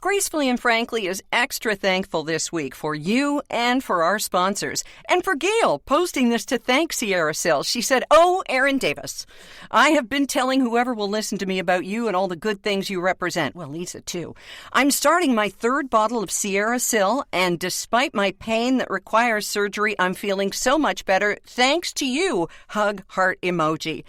Gracefully and Frankly is extra thankful this week for you and for our sponsors. And for Gail posting this to thank Sierra Sil. She said, "Oh, Erin Davis, I have been telling whoever will listen to me about you and all the good things you represent." Well, Lisa, too. "I'm starting my 3rd bottle of Sierra Sil, and despite my pain that requires surgery, I'm feeling so much better thanks to you." Hug heart emoji.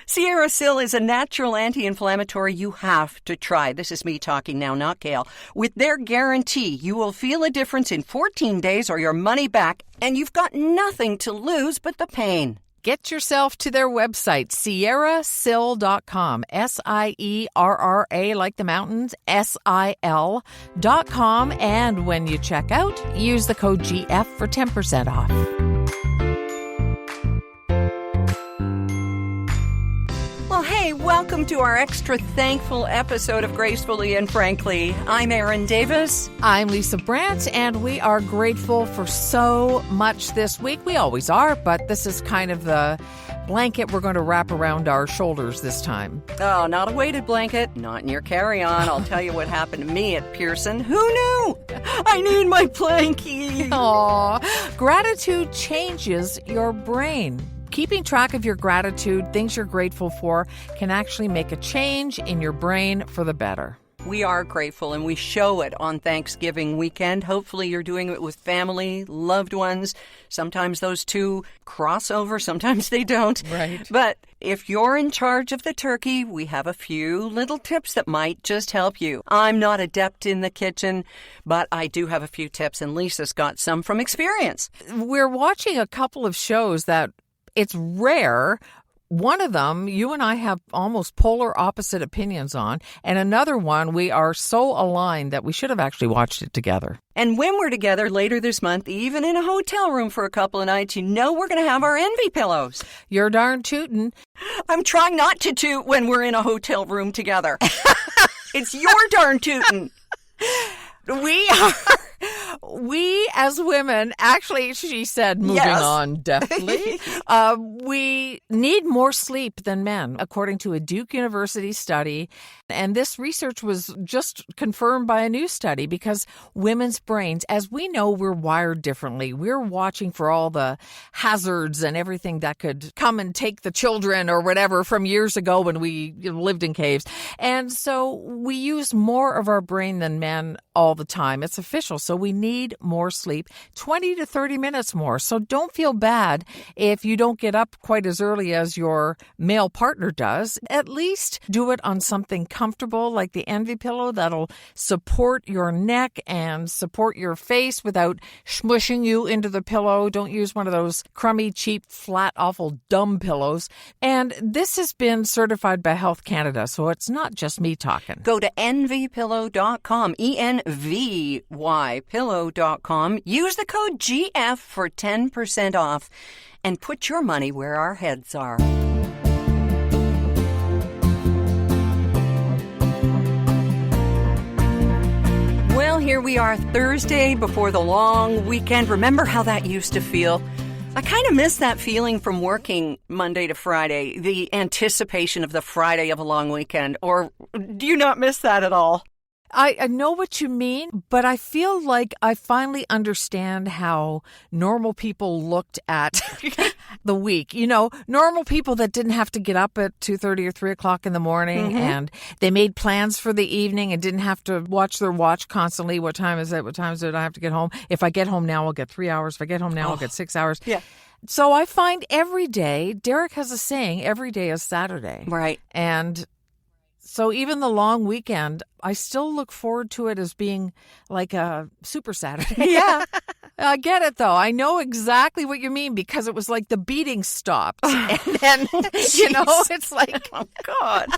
Sierra Sil is a natural anti-inflammatory you have to try. This is me talking now, not Gail. With their guarantee, you will feel a difference in 14 days or your money back, and you've got nothing to lose but the pain. Get yourself to their website, sierrasil.com, SIERRA like the mountains, SIL.com, and when you check out, use the code GF for 10% off. Well, hey, welcome to our extra thankful episode of Gracefully and Frankly. I'm Erin Davis. I'm Lisa Brandt, and we are grateful for so much this week. We always are, but this is kind of the blanket we're going to wrap around our shoulders this time. Oh, not a weighted blanket, not in your carry-on. I'll tell you what happened to me at Pearson. Who knew? I need my blankie. Aw, gratitude changes your brain. Keeping track of your gratitude, things you're grateful for, can actually make a change in your brain for the better. We are grateful, and we show it on Thanksgiving weekend. Hopefully you're doing it with family, loved ones. Sometimes those two cross over, sometimes they don't. Right. But if you're in charge of the turkey, we have a few little tips that might just help you. I'm not adept in the kitchen, but I do have a few tips, and Lisa's got some from experience. We're watching a couple of shows that it's rare. One of them, you and I have almost polar opposite opinions on, and another one, we are so aligned that we should have actually watched it together. And when we're together later this month, even in a hotel room for a couple of nights, you know we're going to have our envy pillows. You're darn tootin'. I'm trying not to toot when we're in a hotel room together. It's your darn tootin'. We as women, actually, she said, moving on deftly, we need more sleep than men, according to a Duke University study. And this research was just confirmed by a new study because women's brains, as we know, we're wired differently. We're watching for all the hazards and everything that could come and take the children or whatever from years ago when we lived in caves. And so we use more of our brain than men all the time. It's official. So we need more sleep, 20 to 30 minutes more. So don't feel bad if you don't get up quite as early as your male partner does. At least do it on something comfortable like the Envy pillow that'll support your neck and support your face without smushing you into the pillow. Don't use one of those crummy, cheap, flat, awful, dumb pillows. And this has been certified by Health Canada, so it's not just me talking. Go to envypillow.com, ENVY pillow.com. Use the code GF for 10% off and put your money where our heads are. Well, here we are, Thursday before the long weekend. Remember how that used to feel? I kind of miss that feeling from working Monday to Friday, the anticipation of the Friday of a long weekend. Or do you not miss that at all? I know what you mean, but I feel like I finally understand how normal people looked at the week. You know, normal people that didn't have to get up at 2:30 or 3 o'clock in the morning, and they made plans for the evening and didn't have to watch their watch constantly. What time is it? What time did I have to get home? If I get home now, I'll get 3 hours. If I get home now, I'll get 6 hours. Yeah. So I find every day, Derek has a saying, every day is Saturday. Right. And so even the long weekend, I still look forward to it as being like a super Saturday. Yeah. I get it, though. I know exactly what you mean because it was like the beating stopped. And then, it's like, oh, God.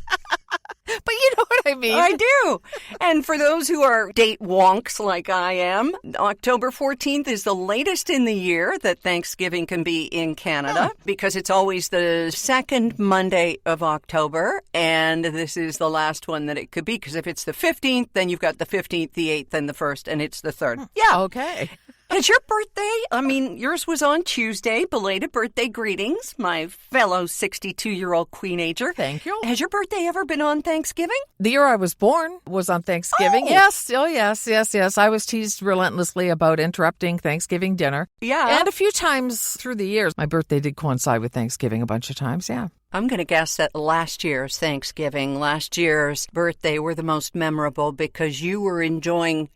But you know what I mean. I do. And for those who are date wonks like I am, October 14th is the latest in the year that Thanksgiving can be in Canada because it's always the second Monday of October. And this is the last one that it could be because if it's the 15th, then you've got the 15th, the 8th, and the 1st, and it's the 3rd. Yeah. Okay. Has your birthday, I mean, yours was on Tuesday, belated birthday greetings, my fellow 62-year-old queenager. Thank you. Has your birthday ever been on Thanksgiving? The year I was born was on Thanksgiving. Oh. Yes. I was teased relentlessly about interrupting Thanksgiving dinner. Yeah. And a few times through the years, my birthday did coincide with Thanksgiving a bunch of times, yeah. I'm going to guess that last year's Thanksgiving, last year's birthday were the most memorable because you were enjoying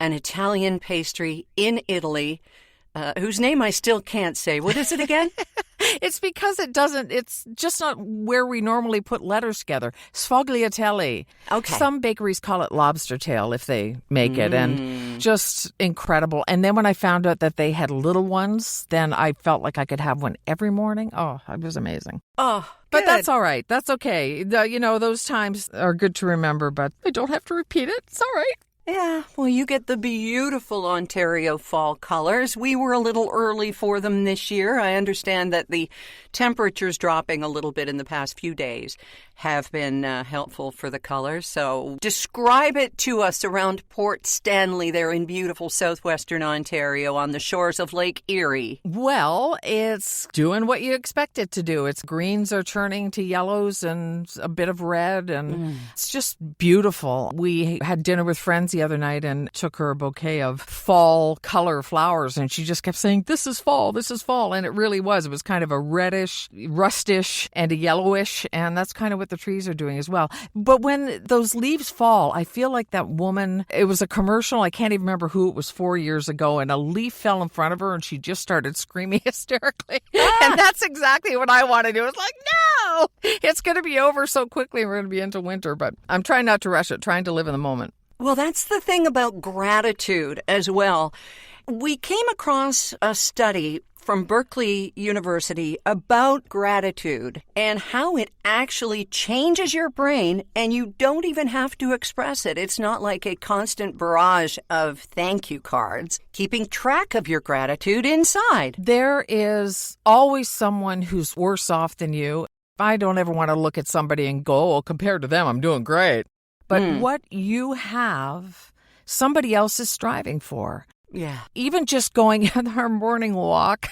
an Italian pastry in Italy, whose name I still can't say. What is it again? It's because it's just not where we normally put letters together. Sfogliatelli. Okay. Some bakeries call it lobster tail if they make it, and just incredible. And then when I found out that they had little ones, then I felt like I could have one every morning. Oh, it was amazing. Oh, but good. that's all right. That's okay. Those times are good to remember, but I don't have to repeat it. It's all right. Yeah, well, you get the beautiful Ontario fall colors. We were a little early for them this year. I understand that the temperatures dropping a little bit in the past few days have been helpful for the colors. So describe it to us around Port Stanley there in beautiful southwestern Ontario on the shores of Lake Erie. Well, it's doing what you expect it to do. Its greens are turning to yellows and a bit of red, and it's just beautiful. We had dinner with friends the other night and took her a bouquet of fall color flowers, and she just kept saying, this is fall, and it really was. It was kind of a reddish, rustish, and a yellowish, and that's kind of what the trees are doing as well. But when those leaves fall, I feel like that woman, it was a commercial, I can't even remember who it was 4 years ago, and a leaf fell in front of her and she just started screaming hysterically. And that's exactly what I want to do. It's like, no, it's going to be over so quickly. We're going to be into winter, but I'm trying not to rush it, trying to live in the moment. Well, that's the thing about gratitude as well. We came across a study from Berkeley University about gratitude and how it actually changes your brain, and you don't even have to express it. It's not like a constant barrage of thank you cards, keeping track of your gratitude inside. There is always someone who's worse off than you. I don't ever want to look at somebody and go, well, compared to them, I'm doing great. But what you have, somebody else is striving for. Yeah. Even just going on our morning walk,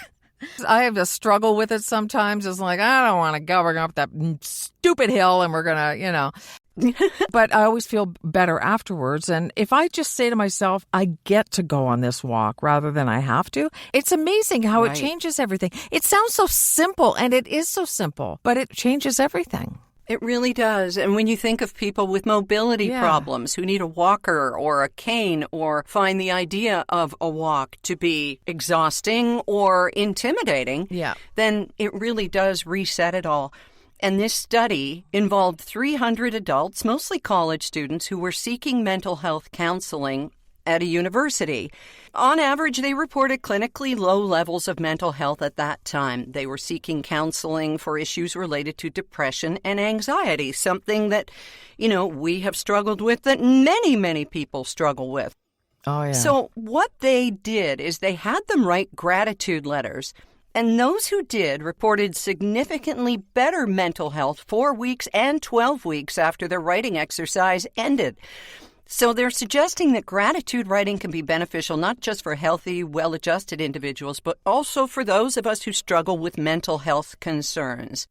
I have to struggle with it sometimes. It's like, I don't want to go. We're going up that stupid hill and we're going to, But I always feel better afterwards. And if I just say to myself, I get to go on this walk rather than I have to, it's amazing how it changes everything. It sounds so simple, and it is so simple, but it changes everything. It really does. And when you think of people with mobility problems who need a walker or a cane or find the idea of a walk to be exhausting or intimidating, then it really does reset it all. And this study involved 300 adults, mostly college students, who were seeking mental health counseling at a university. On average, they reported clinically low levels of mental health at that time. They were seeking counseling for issues related to depression and anxiety, something that, we have struggled with, that many, many people struggle with. Oh, yeah. So what they did is they had them write gratitude letters, and those who did reported significantly better mental health 4 weeks and 12 weeks after their writing exercise ended. So they're suggesting that gratitude writing can be beneficial not just for healthy, well-adjusted individuals, but also for those of us who struggle with mental health concerns.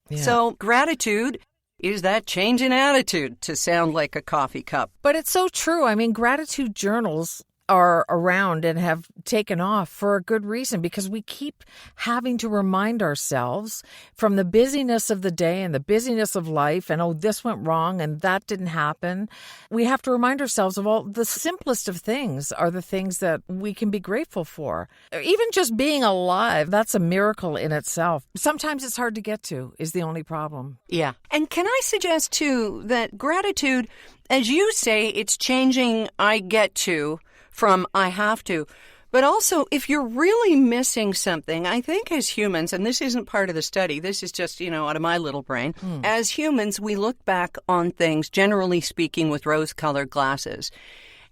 Yeah. So gratitude is that change in attitude, to sound like a coffee cup. But it's so true. I mean, gratitude journals are around and have taken off for a good reason, because we keep having to remind ourselves from the busyness of the day and the busyness of life, and this went wrong and that didn't happen. We have to remind ourselves of all the simplest of things are the things that we can be grateful for. Even just being alive, that's a miracle in itself. Sometimes it's hard to get to, is the only problem. Yeah. And can I suggest too that gratitude, as you say, it's changing I get to from I have to. But also, if you're really missing something, I think as humans, and this isn't part of the study, this is just, out of my little brain, as humans, we look back on things, generally speaking, with rose-colored glasses.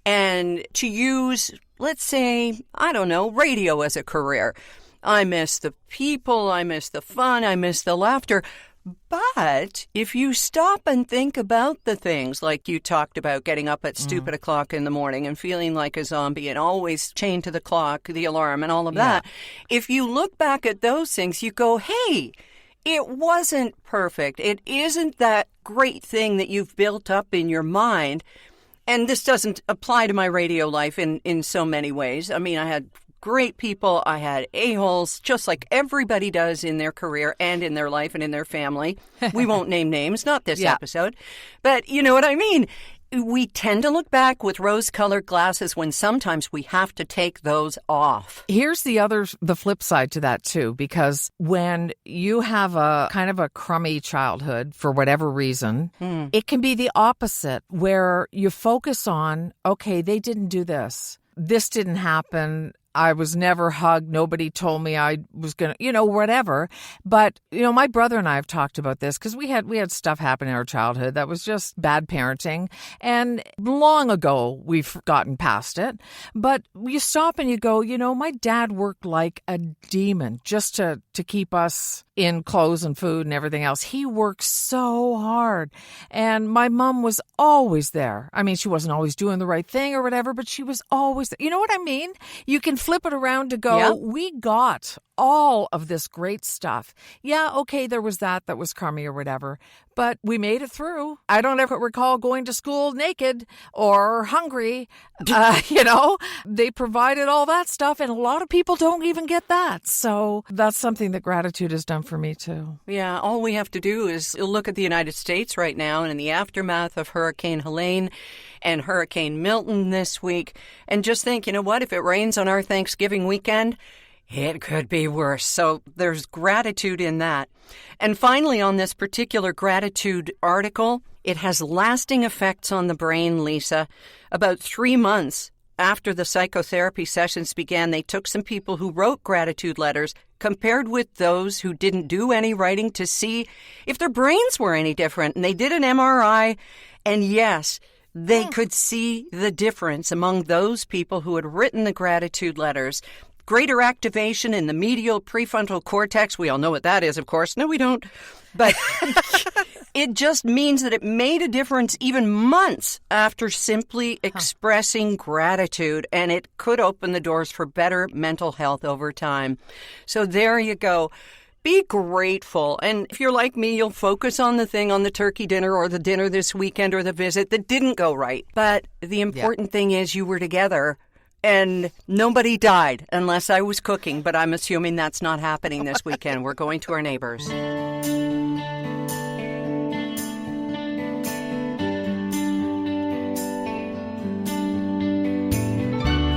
And to use, let's say, radio as a career. I miss the people, I miss the fun, I miss the laughter. But if you stop and think about the things like you talked about, getting up at stupid o'clock in the morning and feeling like a zombie and always chained to the clock, the alarm and all of that, if you look back at those things, you go, hey, it wasn't perfect. It isn't that great thing that you've built up in your mind. And this doesn't apply to my radio life in so many ways. I mean, I had great people. I had a-holes, just like everybody does in their career and in their life and in their family. We won't name names, not this episode. But you know what I mean? We tend to look back with rose-colored glasses when sometimes we have to take those off. Here's the flip side to that, too, because when you have a kind of a crummy childhood for whatever reason, it can be the opposite, where you focus on, okay, they didn't do this. This didn't happen. I was never hugged. Nobody told me I was going to, whatever. But, my brother and I have talked about this because we had stuff happen in our childhood that was just bad parenting. And long ago, we've gotten past it. But you stop and you go, my dad worked like a demon just to keep us in clothes and food and everything else. He worked so hard. And my mom was always there. I mean, she wasn't always doing the right thing or whatever, but she was always there. You know what I mean? You can flip it around to go, we got all of this great stuff. Yeah, okay, there was that was crummy or whatever, but we made it through. I don't ever recall going to school naked or hungry. They provided all that stuff, and a lot of people don't even get that. So that's something that gratitude has done for me too. Yeah, all we have to do is look at the United States right now and in the aftermath of Hurricane Helene and Hurricane Milton this week, and just think, you know what, if it rains on our Thanksgiving weekend, it could be worse. So there's gratitude in that. And finally, on this particular gratitude article, it has lasting effects on the brain, Lisa. About 3 months after the psychotherapy sessions began, they took some people who wrote gratitude letters, compared with those who didn't do any writing, to see if their brains were any different. And they did an MRI, and yes, they could see the difference among those people who had written the gratitude letters. Greater activation in the medial prefrontal cortex. We all know what that is, of course. No, we don't. But it just means that it made a difference even months after simply expressing gratitude, and it could open the doors for better mental health over time. So there you go. Be grateful. And if you're like me, you'll focus on the thing on the turkey dinner or the dinner this weekend or the visit that didn't go right. But the important thing is you were together. And nobody died unless I was cooking, but I'm assuming that's not happening this weekend. We're going to our neighbors.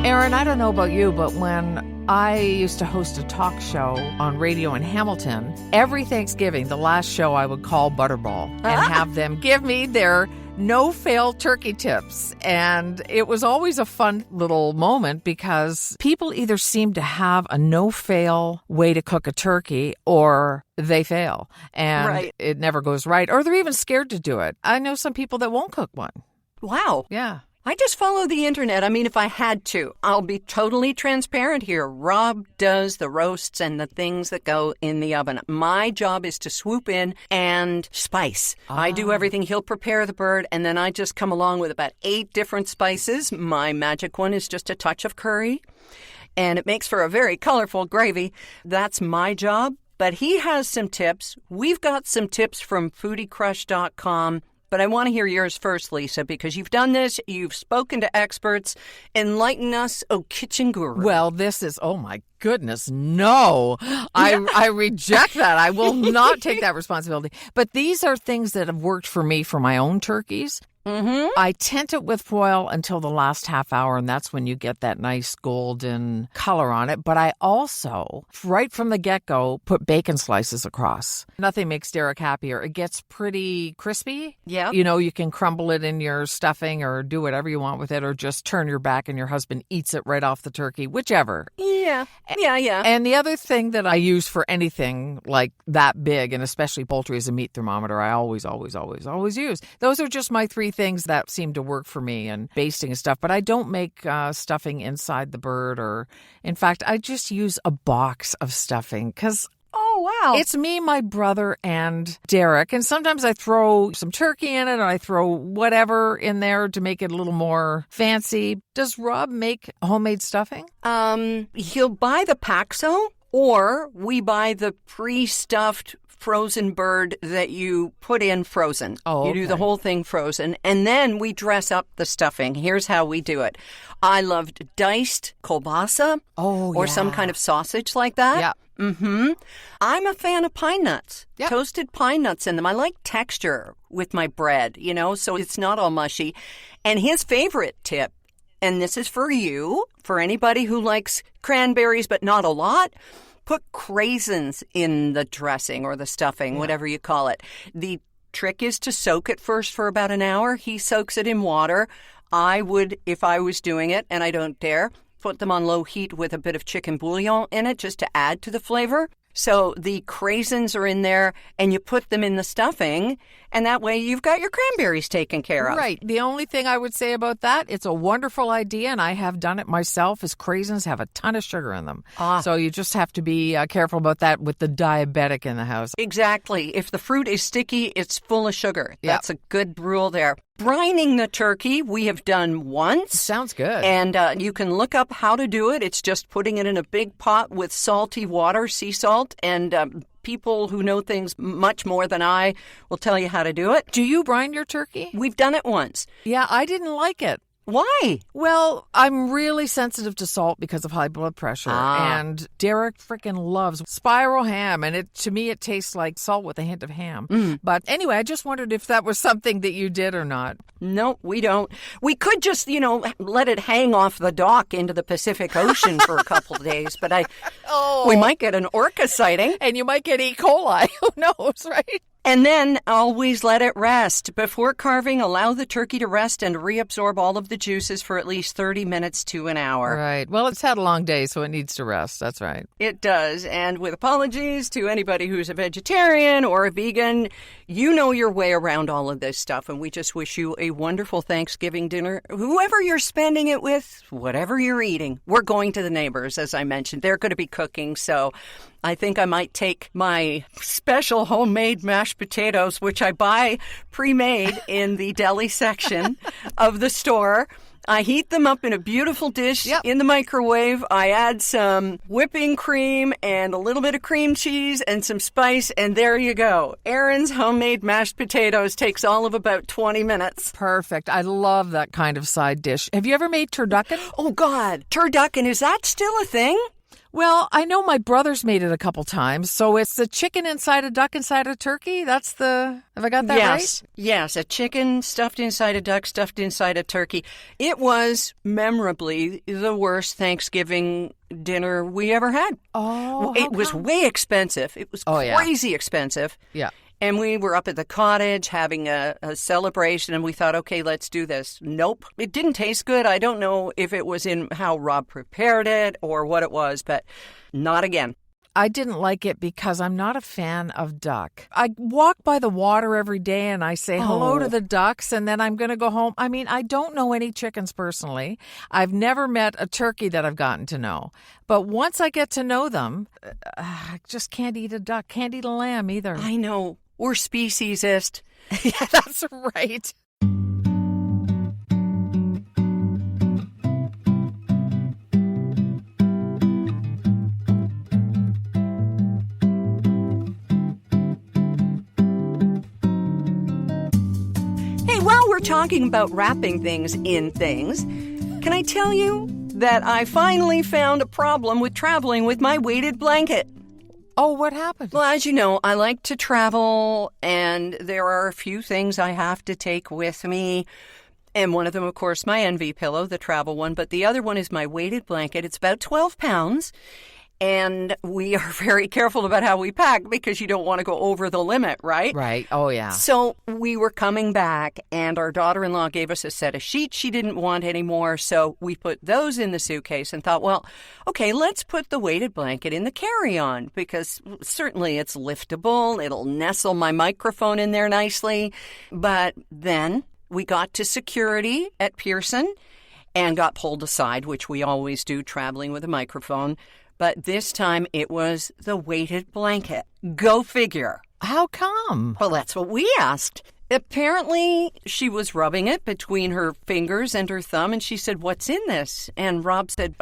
Erin, I don't know about you, but when I used to host a talk show on radio in Hamilton, every Thanksgiving, the last show I would call Butterball and have them give me their no-fail turkey tips. And it was always a fun little moment because people either seem to have a no-fail way to cook a turkey or they fail. And it never goes right. Or they're even scared to do it. I know some people that won't cook one. Wow. Yeah. I just follow the internet. I mean, if I had to, I'll be totally transparent here. Rob does the roasts and the things that go in the oven. My job is to swoop in and spice. I do everything. He'll prepare the bird, and then I just come along with about 8 different spices. My magic one is just a touch of curry, and it makes for a very colorful gravy. That's my job. But he has some tips. We've got some tips from foodiecrush.com. But I want to hear yours first, Lisa, because you've done this, you've spoken to experts. Enlighten us, oh kitchen guru. Well, this is, oh my goodness, no. I reject that. I will not take that responsibility. But these are things that have worked for me for my own turkeys. Mm-hmm. I tint it with foil until the last half hour, and that's when you get that nice golden color on it. But I also, right from the get-go, put bacon slices across. Nothing makes Derek happier. It gets pretty crispy. Yeah. You can crumble it in your stuffing or do whatever you want with it, or just turn your back and your husband eats it right off the turkey, whichever. Yeah. Yeah. And the other thing that I use for anything like that big, and especially poultry, is a meat thermometer. I always use. Those are just my 3 things that seem to work for me, and basting and stuff. But I don't make stuffing inside the bird, or in fact, I just use a box of stuffing because Oh, wow. It's me, my brother, and Derek. And sometimes I throw some turkey in it, or I throw whatever in there to make it a little more fancy. Does Rob make homemade stuffing? He'll buy the Paxo, or we buy the pre-stuffed frozen bird that you put in frozen. Oh, okay. You do the whole thing frozen, and then we dress up the stuffing. Here's how we do it. I loved diced kielbasa or some kind of sausage like that. Yeah. Mm-hmm. I'm a fan of pine nuts, Yep. toasted pine nuts in them. I like texture with my bread, so it's not all mushy. And his favorite tip, and this is for you, for anybody who likes cranberries but not a lot, put craisins in the dressing or the stuffing, whatever you call it. The trick is to soak it first for about an hour. He soaks it in water. I would, if I was doing it, and I don't dare, put them on low heat with a bit of chicken bouillon in it just to add to the flavor. So the craisins are in there, and you put them in the stuffing, and that way you've got your cranberries taken care of. Right. The only thing I would say about that, it's a wonderful idea, and I have done it myself, is craisins have a ton of sugar in them. So you just have to be careful about that with the diabetic in the house. Exactly. If the fruit is sticky, it's full of sugar. Yep. That's a good rule there. Brining the turkey, we have done once. Sounds good. And you can look up how to do it. It's just putting it in a big pot with salty water, sea salt, and people who know things much more than I will tell you how to do it. Do you brine your turkey? We've done it once. Yeah, I didn't like it. Why? Well, I'm really sensitive to salt because of high blood pressure. And Derek freaking loves spiral ham. And to me, it tastes like salt with a hint of ham. But anyway, I just wondered if that was something that you did or not. No, we don't. We could just, let it hang off the dock into the Pacific Ocean for a couple of days. But we might get an orca sighting. And you might get E. coli. Who knows, right? And then always let it rest. Before carving, allow the turkey to rest and reabsorb all of the juices for at least 30 minutes to an hour. Right. Well, it's had a long day, so it needs to rest. That's right. It does. And with apologies to anybody who's a vegetarian or a vegan, you know your way around all of this stuff. And we just wish you a wonderful Thanksgiving dinner. Whoever you're spending it with, whatever you're eating. We're going to the neighbors, as I mentioned. They're going to be cooking, so I think I might take my special homemade mashed potatoes, which I buy pre-made in the deli section of the store. I heat them up in a beautiful dish in the microwave. I add some whipping cream and a little bit of cream cheese and some spice, and there you go. Erin's homemade mashed potatoes takes all of about 20 minutes. Perfect. I love that kind of side dish. Have you ever made turducken? Oh, God. Turducken, is that still a thing? Well, I know my brother's made it a couple times. So it's the chicken inside a duck inside a turkey? Have I got that right? Yes, a chicken stuffed inside a duck, stuffed inside a turkey. It was memorably the worst Thanksgiving dinner we ever had. Oh, it was way expensive. It was crazy expensive. Yeah. And we were up at the cottage having a celebration, and we thought, okay, let's do this. Nope. It didn't taste good. I don't know if it was in how Rob prepared it or what it was, but not again. I didn't like it because I'm not a fan of duck. I walk by the water every day and I say hello to the ducks, and then I'm going to go home. I mean, I don't know any chickens personally. I've never met a turkey that I've gotten to know. But once I get to know them, I just can't eat a duck. Can't eat a lamb either. I know. We're speciesist. Yeah, that's right. Hey, while we're talking about wrapping things in things, can I tell you that I finally found a problem with traveling with my weighted blanket? Oh, what happened? Well, as you know, I like to travel, and there are a few things I have to take with me. And one of them, of course, my Envy pillow, the travel one. But the other one is my weighted blanket. It's about 12 pounds. And we are very careful about how we pack because you don't want to go over the limit, right? Right. Oh, yeah. So we were coming back, and our daughter-in-law gave us a set of sheets she didn't want anymore. So we put those in the suitcase and thought, well, okay, let's put the weighted blanket in the carry-on because certainly it's liftable. It'll nestle my microphone in there nicely. But then we got to security at Pearson and got pulled aside, which we always do traveling with a microphone. but this time it was the weighted blanket. Go figure. How come? Well, that's what we asked. Apparently, she was rubbing it between her fingers and her thumb, and she said, "What's in this?" And Rob said,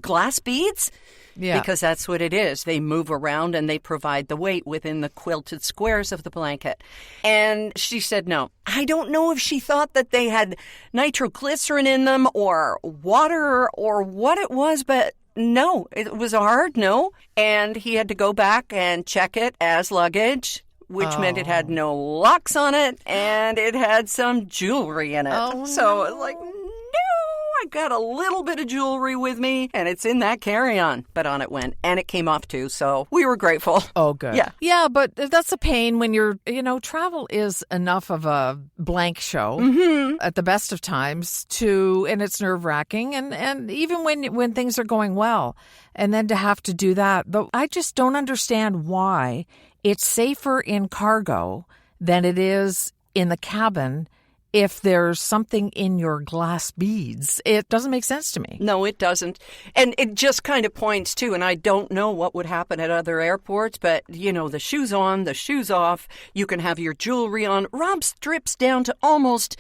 "Glass beads?" Yeah. Because that's what it is. They move around and they provide the weight within the quilted squares of the blanket. And she said no. I don't know if she thought that they had nitroglycerin in them or water or what it was, but no, it was a hard no. And he had to go back and check it as luggage, which meant it had no locks on it and it had some jewelry in it. Oh, so no. like, I got a little bit of jewelry with me, and it's in that carry-on. But on it went, and it came off too, so we were grateful. Oh, good. Yeah. Yeah, but that's a pain when you're, travel is enough of a blank show at the best of times and it's nerve-wracking, and even when things are going well, and then to have to do that. But I just don't understand why it's safer in cargo than it is in the cabin if there's something in your glass beads. It doesn't make sense to me. No, it doesn't. And it just kind of points to, and I don't know what would happen at other airports, but, the shoes on, the shoes off, you can have your jewelry on. Rob strips down to almost,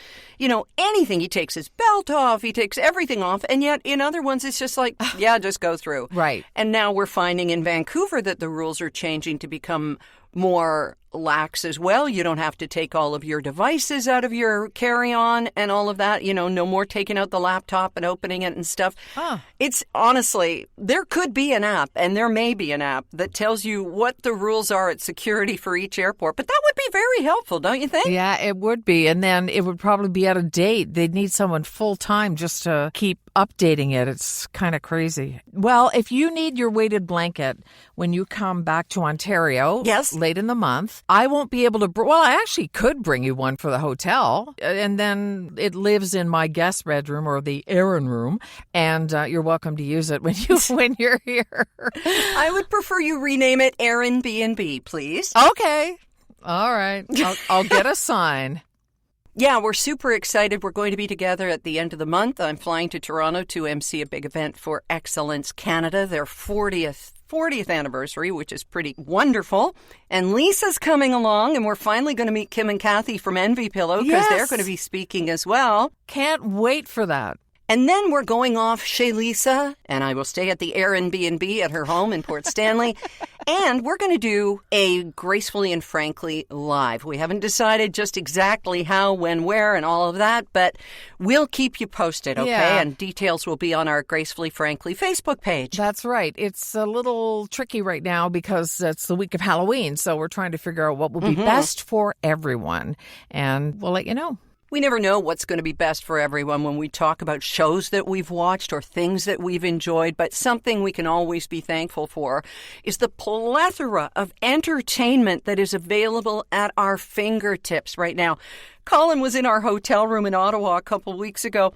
anything. He takes his belt off, he takes everything off, and yet in other ones it's just like, yeah, just go through. Right. And now we're finding in Vancouver that the rules are changing to become more lax as well. You don't have to take all of your devices out of your carry-on and all of that. No more taking out the laptop and opening it and stuff. It's honestly, there could be an app, and there may be an app that tells you what the rules are at security for each airport. But that would be very helpful, don't you think? Yeah, it would be. And then it would probably be out of date. They'd need someone full-time just to keep updating it. It's kind of crazy. Well, if you need your weighted blanket when you come back to Ontario late in the month, I won't be able to, I actually could bring you one for the hotel, and then it lives in my guest bedroom or the Erin room, and you're welcome to use it when you're here. I would prefer you rename it Erin B&B, please. Okay. All right. I'll get a sign. Yeah, we're super excited. We're going to be together at the end of the month. I'm flying to Toronto to MC a big event for Excellence Canada, their 40th anniversary, which is pretty wonderful. And Lisa's coming along, and we're finally going to meet Kim and Kathy from Envy Pillow because they're going to be speaking as well. Can't wait for that. And then we're going off chez Lisa, and I will stay at the Airbnb at her home in Port Stanley. And we're going to do a Gracefully and Frankly live. We haven't decided just exactly how, when, where, and all of that, but we'll keep you posted, okay? Yeah. And details will be on our Gracefully Frankly Facebook page. That's right. It's a little tricky right now because it's the week of Halloween, so we're trying to figure out what will be best for everyone. And we'll let you know. We never know what's going to be best for everyone when we talk about shows that we've watched or things that we've enjoyed, but something we can always be thankful for is the plethora of entertainment that is available at our fingertips right now. Colin was in our hotel room in Ottawa a couple weeks ago,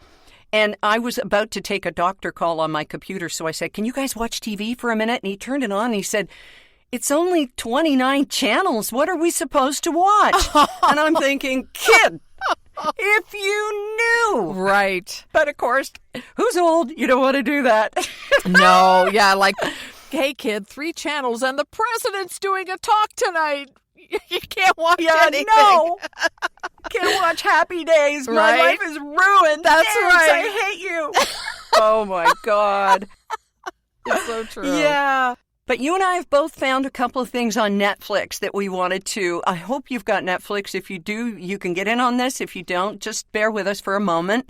and I was about to take a doctor call on my computer, so I said, "Can you guys watch TV for a minute?" And he turned it on and he said, "It's only 29 channels. What are we supposed to watch?" And I'm thinking, kid, if you knew. Right. But of course, who's old? You don't want to do that. No, yeah, like, hey, kid, 3 channels and the president's doing a talk tonight. You can't watch anything. No. Can't watch Happy Days. My Right? life is ruined. That's Thanks, right. I hate you. Oh, my God. It's so true. Yeah. But you and I have both found a couple of things on Netflix that we wanted to. I hope you've got Netflix. If you do, you can get in on this. If you don't, just bear with us for a moment.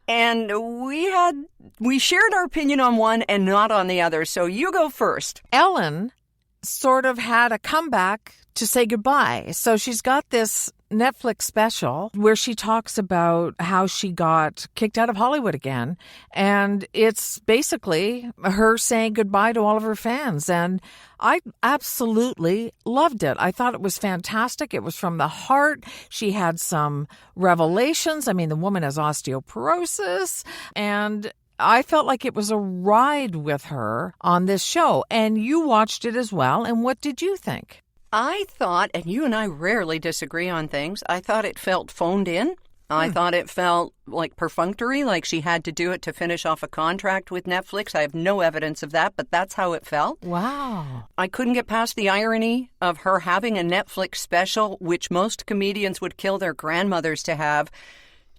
And we shared our opinion on one and not on the other. So you go first. Ellen sort of had a comeback to say goodbye. So she's got this Netflix special where she talks about how she got kicked out of Hollywood again. And it's basically her saying goodbye to all of her fans. And I absolutely loved it. I thought it was fantastic. It was from the heart. She had some revelations. I mean, the woman has osteoporosis, and I felt like it was a ride with her on this show. And you watched it as well. And what did you think? I thought, and you and I rarely disagree on things, I thought it felt phoned in. I thought it felt like perfunctory, like she had to do it to finish off a contract with Netflix. I have no evidence of that, but that's how it felt. Wow. I couldn't get past the irony of her having a Netflix special, which most comedians would kill their grandmothers to have,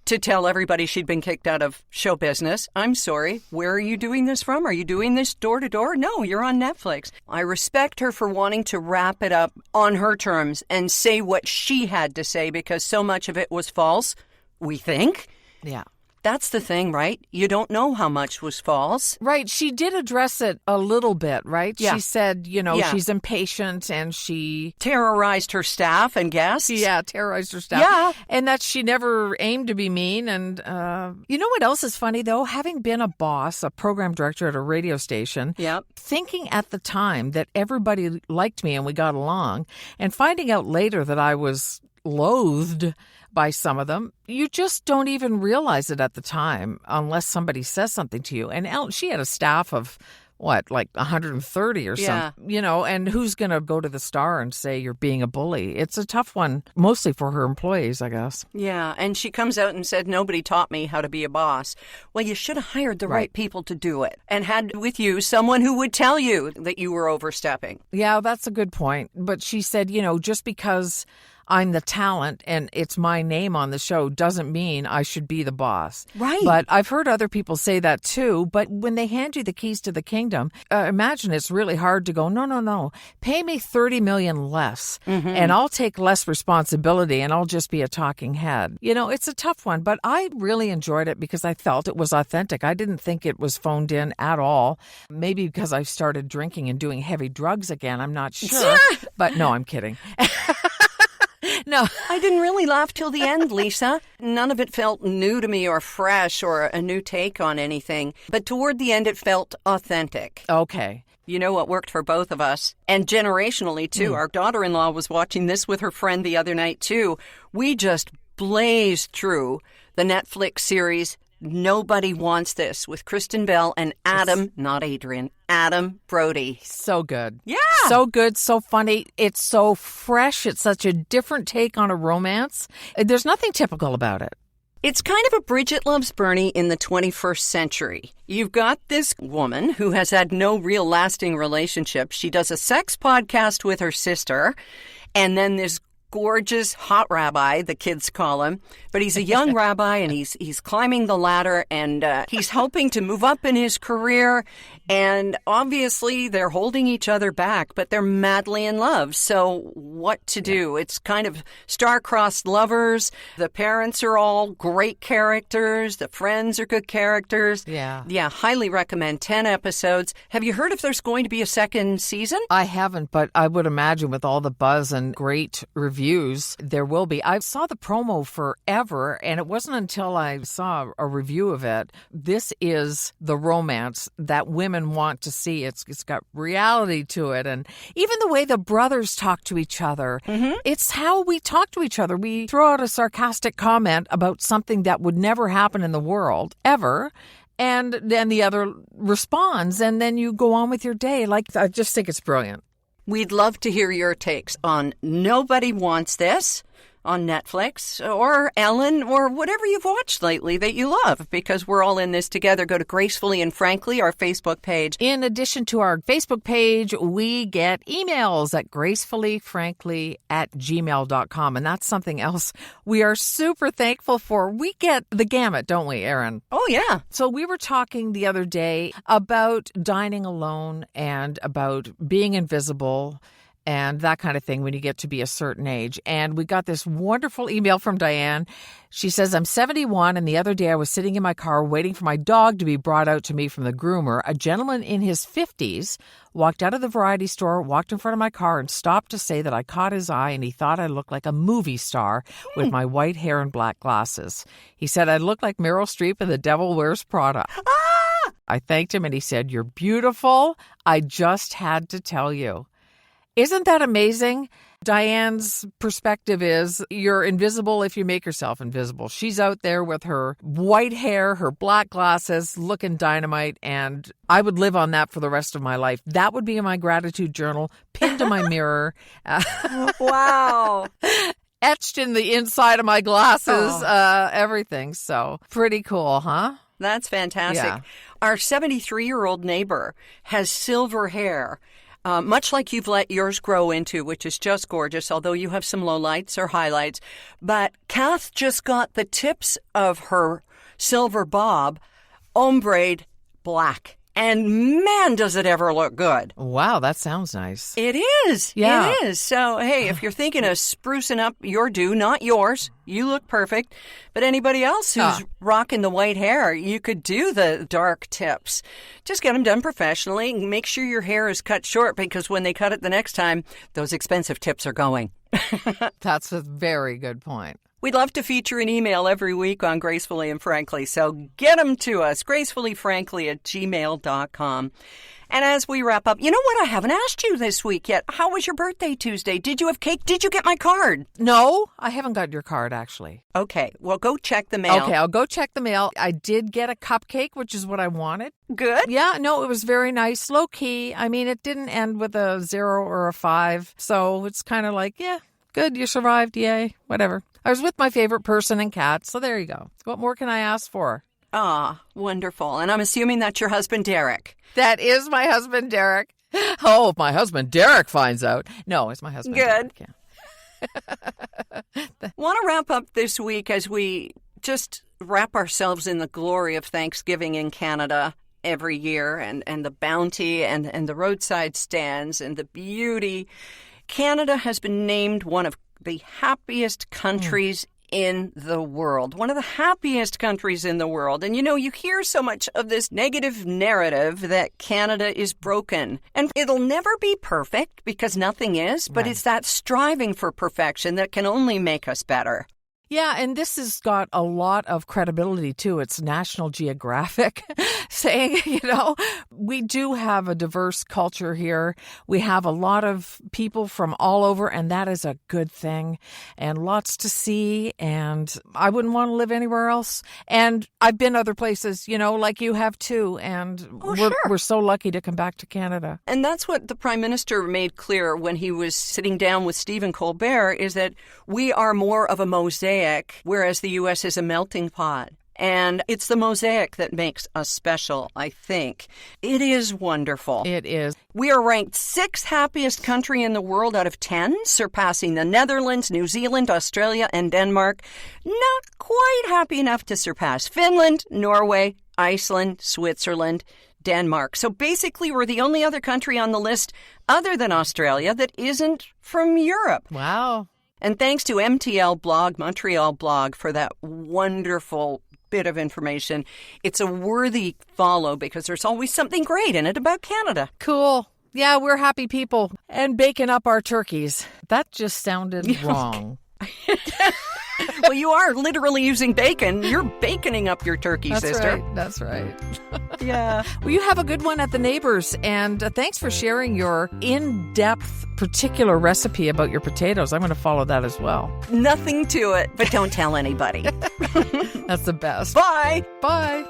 to tell everybody she'd been kicked out of show business. I'm sorry, where are you doing this from? Are you doing this door to door? No, you're on Netflix. I respect her for wanting to wrap it up on her terms and say what she had to say, because so much of it was false, we think. Yeah. That's the thing, right? You don't know how much was false. Right. She did address it a little bit, right? Yeah. She said, she's impatient and she terrorized her staff and guests. Yeah, terrorized her staff. Yeah. And that she never aimed to be mean. And you know what else is funny, though? Having been a boss, a program director at a radio station, thinking at the time that everybody liked me and we got along, and finding out later that I was loathed by some of them, you just don't even realize it at the time unless somebody says something to you. And she had a staff of, like 130 or something, and who's going to go to the Star and say you're being a bully? It's a tough one, mostly for her employees, I guess. Yeah, and she comes out and said, nobody taught me how to be a boss. Well, you should have hired the right people to do it and had with you someone who would tell you that you were overstepping. Yeah, that's a good point. But she said, just because I'm the talent and it's my name on the show doesn't mean I should be the boss. Right. But I've heard other people say that too. But when they hand you the keys to the kingdom, imagine it's really hard to go, no. Pay me $30 million less and I'll take less responsibility and I'll just be a talking head. It's a tough one, but I really enjoyed it because I felt it was authentic. I didn't think it was phoned in at all. Maybe because I started drinking and doing heavy drugs again. I'm not sure. But no, I'm kidding. No. I didn't really laugh till the end, Lisa. None of it felt new to me or fresh or a new take on anything. But toward the end, it felt authentic. Okay. You know what worked for both of us? And generationally, too. Our daughter-in-law was watching this with her friend the other night, too. We just blazed through the Netflix series Nobody Wants This with Kristen Bell and Adam, not Adrian, Adam Brody. So good. Yeah. So good, so funny. It's so fresh. It's such a different take on a romance. There's nothing typical about it. It's kind of a Bridget Loves Bernie in the 21st century. You've got this woman who has had no real lasting relationship. She does a sex podcast with her sister, and then this gorgeous hot rabbi, the kids call him, but he's a young rabbi and he's climbing the ladder and he's hoping to move up in his career, and obviously they're holding each other back, but they're madly in love. So what to do? It's kind of star-crossed lovers. The parents are all great characters. The friends are good characters. Yeah, highly recommend. 10 episodes. Have you heard if there's going to be a second season? I haven't, but I would imagine with all the buzz and great reviews, there will be. I saw the promo forever, and it wasn't until I saw a review of it. This is the romance that women want to see. It's got reality to it, and even the way the brothers talk to each other. It's how we talk to each other. We throw out a sarcastic comment about something that would never happen in the world, ever, and then the other responds, and then you go on with your day. I just think it's brilliant. We'd love to hear your takes on Nobody Wants This on Netflix or Ellen or whatever you've watched lately that you love, because we're all in this together. Go to Gracefully and Frankly, our Facebook page. In addition to our Facebook page, we get emails at gracefullyfrankly@gmail.com, and that's something else we are super thankful for. We get the gamut, don't we, Erin? Oh, yeah. So we were talking the other day about dining alone and about being invisible and that kind of thing when you get to be a certain age. And we got this wonderful email from Diane. She says, I'm 71, and the other day I was sitting in my car waiting for my dog to be brought out to me from the groomer. A gentleman in his 50s walked out of the variety store, walked in front of my car, and stopped to say that I caught his eye, and he thought I looked like a movie star with my white hair and black glasses. He said I looked like Meryl Streep in The Devil Wears Prada. I thanked him, and he said, you're beautiful. I just had to tell you. Isn't that amazing? Diane's perspective is you're invisible if you make yourself invisible. She's out there with her white hair, her black glasses, looking dynamite, and I would live on that for the rest of my life. That would be in my gratitude journal, pinned to my mirror. Wow. etched in the inside of my glasses, everything. So pretty cool, huh? That's fantastic. Yeah. Our 73-year-old neighbor has silver hair, much like you've let yours grow into, which is just gorgeous, although you have some lowlights or highlights. But Kath just got the tips of her silver bob ombre'd black. And man, does it ever look good. Wow, that sounds nice. It is. Yeah. It is. So, hey, if you're thinking of sprucing up your do, not yours, you look perfect. But anybody else who's rocking the white hair, you could do the dark tips. Just get them done professionally and make sure your hair is cut short, because when they cut it the next time, those expensive tips are going. That's a very good point. We'd love to feature an email every week on Gracefully and Frankly, so get them to us, gracefullyfrankly@gmail.com. And as we wrap up, you know what? I haven't asked you this week yet. How was your birthday Tuesday? Did you have cake? Did you get my card? No, I haven't got your card, actually. Okay, well, go check the mail. Okay, I'll go check the mail. I did get a cupcake, which is what I wanted. Good? Yeah, no, it was very nice. Low key. I mean, it didn't end with a 0 or a 5. So it's kind of like, yeah, good, you survived. Yay, whatever. I was with my favorite person and cat, so there you go. What more can I ask for? Ah, wonderful. And I'm assuming that's your husband, Derek. That is my husband, Derek. Oh, if my husband, Derek, finds out. No, it's my husband, Good. Derek. Yeah. Want to wrap up this week as we just wrap ourselves in the glory of Thanksgiving in Canada every year, and the bounty and the roadside stands and the beauty. Canada has been named one of the happiest countries in the world. One of the happiest countries in the world. And you know, you hear so much of this negative narrative that Canada is broken. And it'll never be perfect, because nothing is, but it's that striving for perfection that can only make us better. Yeah, and this has got a lot of credibility, too. It's National Geographic saying, you know, we do have a diverse culture here. We have a lot of people from all over, and that is a good thing, and lots to see, and I wouldn't want to live anywhere else. And I've been other places, you know, like you have, too, and we're so lucky to come back to Canada. And that's what the Prime Minister made clear when he was sitting down with Stephen Colbert, is that we are more of a mosaic, whereas the U.S. is a melting pot. And it's the mosaic that makes us special, I think. It is wonderful. It is. We are ranked 6th happiest country in the world out of 10, surpassing the Netherlands, New Zealand, Australia, and Denmark. Not quite happy enough to surpass Finland, Norway, Iceland, Switzerland, Denmark. So basically, we're the only other country on the list other than Australia that isn't from Europe. Wow. And thanks to MTL Blog, Montreal Blog, for that wonderful bit of information. It's a worthy follow, because there's always something great in it about Canada. Cool. Yeah, we're happy people. And baking up our turkeys. That just sounded wrong. Well, you are literally using bacon. You're baconing up your turkey, That's sister. Right. That's right. Yeah. Well, you have a good one at the Neighbors, and thanks for sharing your in-depth particular recipe about your potatoes. I'm going to follow that as well. Nothing to it, but don't tell anybody. That's the best. Bye. Bye.